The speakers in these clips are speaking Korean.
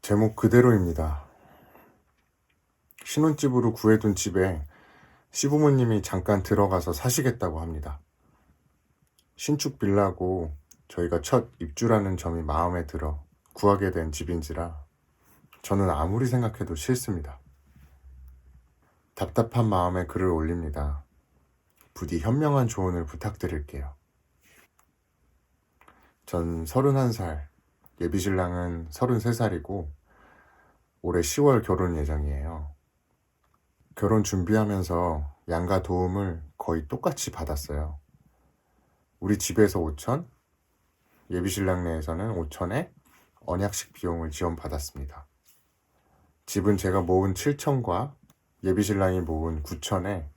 제목 그대로입니다. 신혼집으로 구해둔 집에 시부모님이 잠깐 들어가서 사시겠다고 합니다. 신축 빌라고 저희가 첫 입주라는 점이 마음에 들어 구하게 된 집인지라 저는 아무리 생각해도 싫습니다. 답답한 마음에 글을 올립니다. 부디 현명한 조언을 부탁드릴게요. 전 31살, 예비신랑은 33살이고 올해 10월 결혼 예정이에요. 결혼 준비하면서 양가 도움을 거의 똑같이 받았어요. 우리 집에서 5천, 예비신랑 내에서는 5천에 언약식 비용을 지원받았습니다. 집은 제가 모은 7천과 예비신랑이 모은 9천에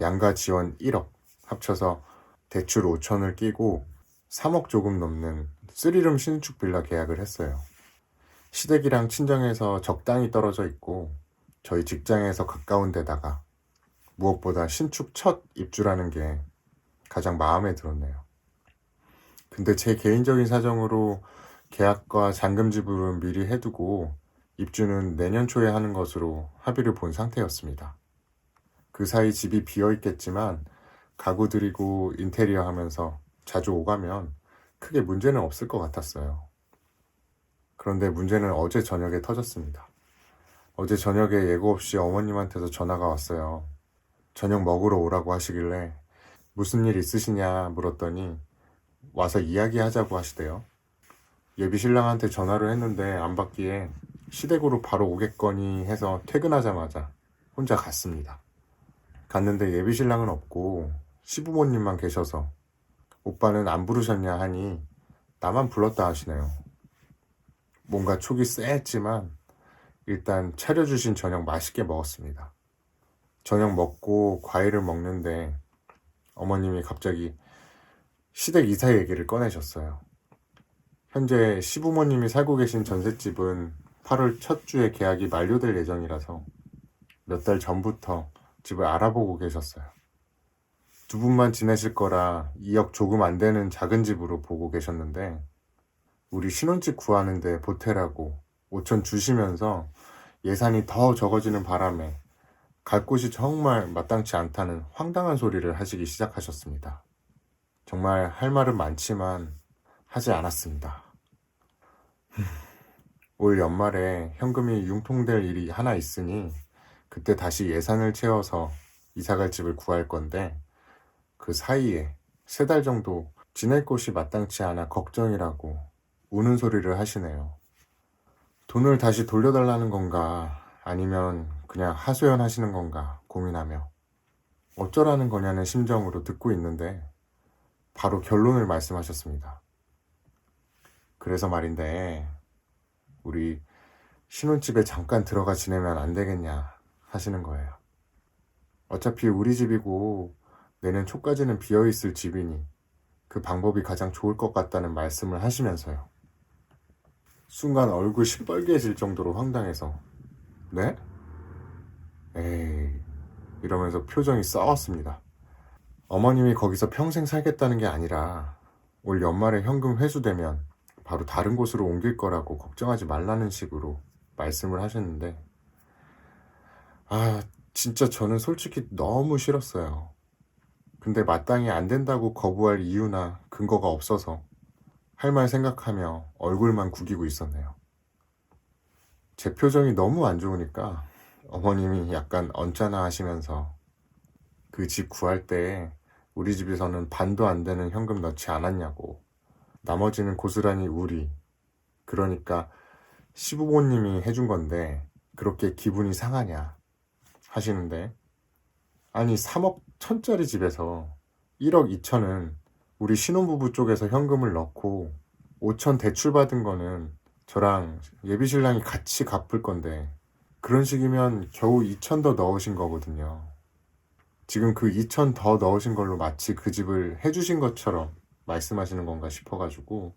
양가 지원 1억 합쳐서 대출 5천을 끼고 3억 조금 넘는 3룸 신축 빌라 계약을 했어요. 시댁이랑 친정에서 적당히 떨어져 있고 저희 직장에서 가까운 데다가 무엇보다 신축 첫 입주라는 게 가장 마음에 들었네요. 근데 제 개인적인 사정으로 계약과 잔금 지불은 미리 해두고 입주는 내년 초에 하는 것으로 합의를 본 상태였습니다. 그 사이 집이 비어 있겠지만 가구 들이고 인테리어 하면서 자주 오가면 크게 문제는 없을 것 같았어요. 그런데 문제는 어제 저녁에 터졌습니다. 어제 저녁에 예고 없이 어머님한테서 전화가 왔어요. 저녁 먹으러 오라고 하시길래 무슨 일 있으시냐 물었더니 와서 이야기하자고 하시대요. 예비신랑한테 전화를 했는데 안 받기에 시댁으로 바로 오겠거니 해서 퇴근하자마자 혼자 갔습니다. 갔는데 예비신랑은 없고 시부모님만 계셔서 오빠는 안 부르셨냐 하니 나만 불렀다 하시네요. 뭔가 촉이 쎄했지만 일단 차려주신 저녁 맛있게 먹었습니다. 저녁 먹고 과일을 먹는데 어머님이 갑자기 시댁 이사 얘기를 꺼내셨어요. 현재 시부모님이 살고 계신 전셋집은 8월 첫 주에 계약이 만료될 예정이라서 몇 달 전부터 집을 알아보고 계셨어요. 두 분만 지내실 거라 2억 조금 안 되는 작은 집으로 보고 계셨는데 우리 신혼집 구하는데 보태라고 5천 주시면서 예산이 더 적어지는 바람에 갈 곳이 정말 마땅치 않다는 황당한 소리를 하시기 시작하셨습니다. 정말 할 말은 많지만 하지 않았습니다. 올 연말에 현금이 융통될 일이 하나 있으니 그때 다시 예산을 채워서 이사갈 집을 구할 건데 그 사이에 3달 정도 지낼 곳이 마땅치 않아 걱정이라고 우는 소리를 하시네요. 돈을 다시 돌려달라는 건가 아니면 그냥 하소연 하시는 건가 고민하며 어쩌라는 거냐는 심정으로 듣고 있는데 바로 결론을 말씀하셨습니다. 그래서 말인데 우리 신혼집에 잠깐 들어가 지내면 안 되겠냐 하시는 거예요. 어차피 우리 집이고 내년 초까지는 비어있을 집이니 그 방법이 가장 좋을 것 같다는 말씀을 하시면서요. 순간 얼굴 시뻘개질 정도로 황당해서 네? 에이 이러면서 표정이 싸웠습니다. 어머님이 거기서 평생 살겠다는 게 아니라 올 연말에 현금 회수되면 바로 다른 곳으로 옮길 거라고 걱정하지 말라는 식으로 말씀을 하셨는데 진짜 저는 솔직히 너무 싫었어요. 근데 마땅히 안 된다고 거부할 이유나 근거가 없어서 할 말 생각하며 얼굴만 구기고 있었네요. 제 표정이 너무 안 좋으니까 어머님이 약간 언짢아 하시면서 그 집 구할 때 우리 집에서는 반도 안 되는 현금 넣지 않았냐고 나머지는 고스란히 우리 그러니까 시부모님이 해준 건데 그렇게 기분이 상하냐 하시는데 아니 3억 1천짜리 집에서 1억 2천은 우리 신혼부부 쪽에서 현금을 넣고 5천 대출 받은 거는 저랑 예비신랑이 같이 갚을 건데 그런 식이면 겨우 2천 더 넣으신 거거든요. 지금 그 2천 더 넣으신 걸로 마치 그 집을 해주신 것처럼 말씀하시는 건가 싶어가지고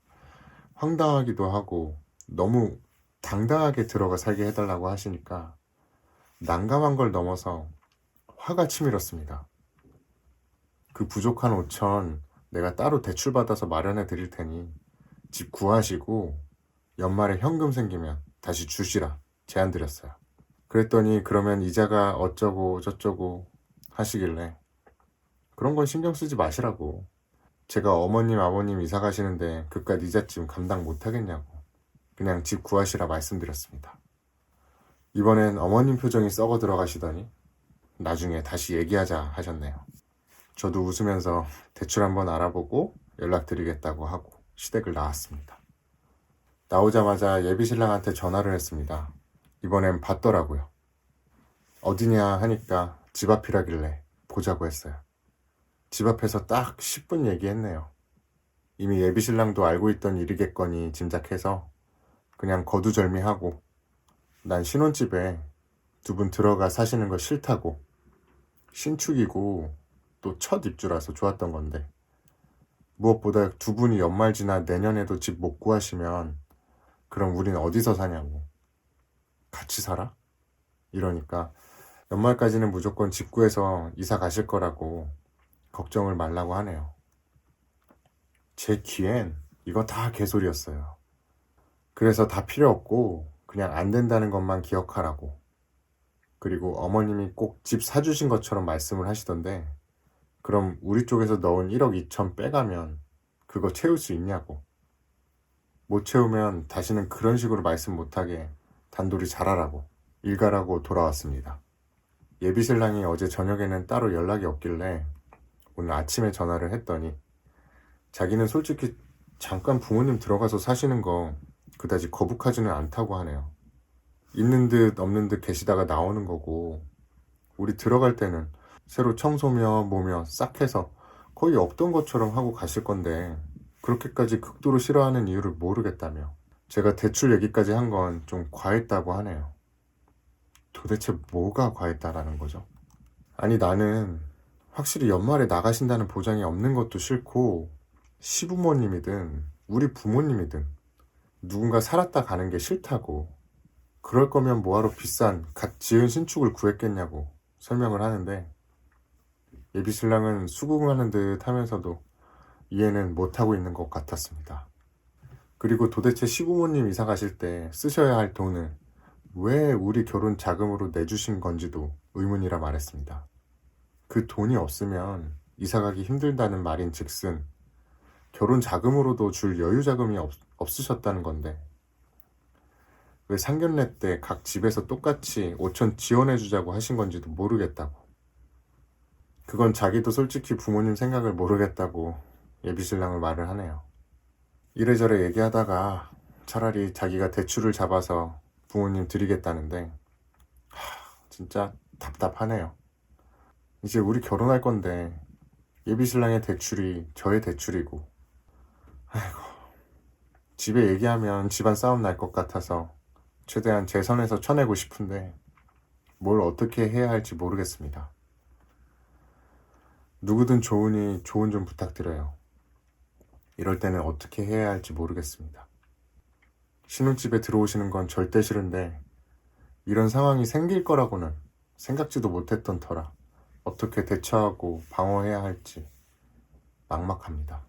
황당하기도 하고 너무 당당하게 들어가 살게 해달라고 하시니까 난감한 걸 넘어서 화가 치밀었습니다. 그 부족한 5천 내가 따로 대출받아서 마련해 드릴 테니 집 구하시고 연말에 현금 생기면 다시 주시라 제안드렸어요. 그랬더니 그러면 이자가 어쩌고 저쩌고 하시길래 그런 건 신경 쓰지 마시라고. 제가 어머님 아버님 이사 가시는데 그깟 이자쯤 감당 못 하겠냐고 그냥 집 구하시라 말씀드렸습니다. 이번엔 어머님 표정이 썩어 들어가시더니 나중에 다시 얘기하자 하셨네요. 저도 웃으면서 대출 한번 알아보고 연락드리겠다고 하고 시댁을 나왔습니다. 나오자마자 예비신랑한테 전화를 했습니다. 이번엔 받더라고요. 어디냐 하니까 집 앞이라길래 보자고 했어요. 집 앞에서 딱 10분 얘기했네요. 이미 예비신랑도 알고 있던 일이겠거니 짐작해서 그냥 거두절미하고 난 신혼집에 두 분 들어가 사시는 거 싫다고, 신축이고 또 첫 입주라서 좋았던 건데 무엇보다 두 분이 연말 지나 내년에도 집 못 구하시면 그럼 우린 어디서 사냐고. 같이 살아? 이러니까 연말까지는 무조건 집 구해서 이사 가실 거라고 걱정을 말라고 하네요. 제 귀엔 이거 다 개소리였어요. 그래서 다 필요 없고 그냥 안 된다는 것만 기억하라고. 그리고 어머님이 꼭 집 사주신 것처럼 말씀을 하시던데 그럼 우리 쪽에서 넣은 1억 2천 빼가면 그거 채울 수 있냐고. 못 채우면 다시는 그런 식으로 말씀 못하게 단돌이 잘하라고 일가라고 돌아왔습니다. 예비신랑이 어제 저녁에는 따로 연락이 없길래 오늘 아침에 전화를 했더니 자기는 솔직히 잠깐 부모님 들어가서 사시는 거 그다지 거북하지는 않다고 하네요. 있는 듯 없는 듯 계시다가 나오는 거고 우리 들어갈 때는 새로 청소며 뭐며 싹 해서 거의 없던 것처럼 하고 가실 건데 그렇게까지 극도로 싫어하는 이유를 모르겠다며 제가 대출 얘기까지 한 건 좀 과했다고 하네요. 도대체 뭐가 과했다라는 거죠? 아니 나는 확실히 연말에 나가신다는 보장이 없는 것도 싫고 시부모님이든 우리 부모님이든 누군가 살았다 가는 게 싫다고. 그럴 거면 뭐하러 비싼 갓 지은 신축을 구했겠냐고 설명을 하는데 예비신랑은 수긍하는 듯 하면서도 이해는 못하고 있는 것 같았습니다. 그리고 도대체 시부모님 이사 가실 때 쓰셔야 할 돈을 왜 우리 결혼 자금으로 내주신 건지도 의문이라 말했습니다. 그 돈이 없으면 이사 가기 힘들다는 말인 즉슨 결혼 자금으로도 줄 여유 자금이 없으셨다는 건데 왜 상견례 때 각 집에서 똑같이 5천 지원해 주자고 하신 건지도 모르겠다고. 그건 자기도 솔직히 부모님 생각을 모르겠다고 예비신랑을 말을 하네요. 이래저래 얘기하다가 차라리 자기가 대출을 잡아서 부모님 드리겠다는데 진짜 답답하네요. 이제 우리 결혼할 건데 예비신랑의 대출이 저의 대출이고 아이고 집에 얘기하면 집안 싸움 날 것 같아서 최대한 제 선에서 쳐내고 싶은데 뭘 어떻게 해야 할지 모르겠습니다. 누구든 좋으니 조언 좀 부탁드려요. 이럴 때는 어떻게 해야 할지 모르겠습니다. 신혼집에 들어오시는 건 절대 싫은데 이런 상황이 생길 거라고는 생각지도 못했던 터라 어떻게 대처하고 방어해야 할지 막막합니다.